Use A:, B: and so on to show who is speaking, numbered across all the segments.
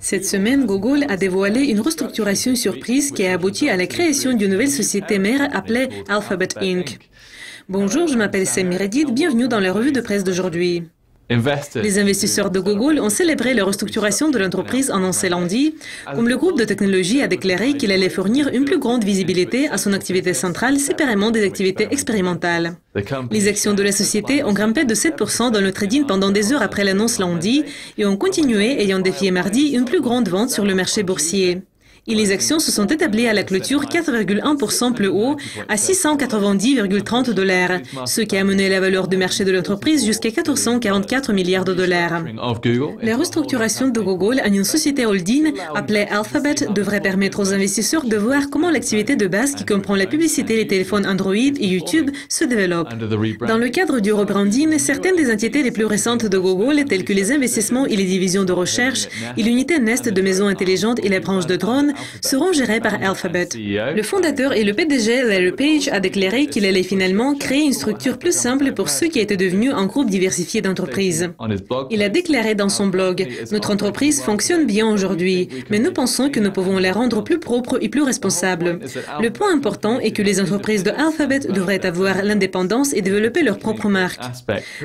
A: Cette semaine, Google a dévoilé une restructuration surprise qui a abouti à la création d'une nouvelle société mère appelée Alphabet Inc. Bonjour, je m'appelle Sam Meredith, bienvenue dans la revue de presse d'aujourd'hui. Les investisseurs de Google ont célébré la restructuration de l'entreprise annoncée lundi, comme le groupe de technologie a déclaré qu'il allait fournir une plus grande visibilité à son activité centrale séparément des activités expérimentales. Les actions de la société ont grimpé de 7% dans le trading pendant des heures après l'annonce lundi et ont continué ayant défié mardi une plus grande vente sur le marché boursier. Et les actions se sont établies à la clôture 4,1% plus haut à 690,30 $, ce qui a mené la valeur du marché de l'entreprise jusqu'à 444 milliards de dollars. La restructuration de Google en une société holding appelée Alphabet devrait permettre aux investisseurs de voir comment l'activité de base qui comprend la publicité, les téléphones Android et YouTube se développe. Dans le cadre du rebranding, certaines des entités les plus récentes de Google, telles que les investissements et les divisions de recherche, et l'unité Nest de maisons intelligentes et la branche de drones, seront gérés par Alphabet. Le fondateur et le PDG Larry Page a déclaré qu'il allait finalement créer une structure plus simple pour ceux qui étaient devenus un groupe diversifié d'entreprises. Il a déclaré dans son blog « Notre entreprise fonctionne bien aujourd'hui, mais nous pensons que nous pouvons la rendre plus propre et plus responsable. Le point important est que les entreprises de Alphabet devraient avoir l'indépendance et développer leur propre marque.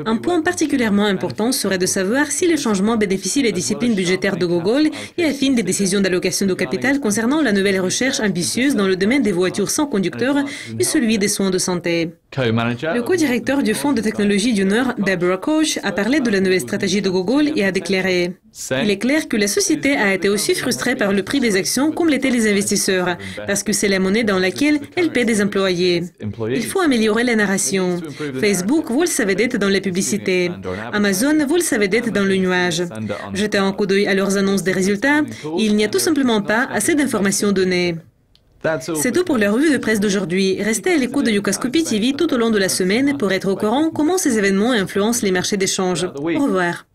A: Un point particulièrement important serait de savoir si les changements bénéficient les disciplines budgétaires de Google et affinent des décisions d'allocation de capital concernant la nouvelle recherche ambitieuse dans le domaine des voitures sans conducteur et celui des soins de santé. Le co-directeur du Fonds de technologie du Nord, Deborah Koch, a parlé de la nouvelle stratégie de Google et a déclaré « Il est clair que la société a été aussi frustrée par le prix des actions comme l'étaient les investisseurs, parce que c'est la monnaie dans laquelle elle paie des employés. Il faut améliorer la narration. Facebook, vous le savez, d'être dans la publicité. Amazon, vous le savez, d'être dans le nuage. Jetez un coup d'œil à leurs annonces des résultats, et il n'y a tout simplement pas assez d'informations données. » C'est tout pour la revue de presse d'aujourd'hui. Restez à l'écoute de Yucascopy TV tout au long de la semaine pour être au courant comment ces événements influencent les marchés d'échange. Au revoir.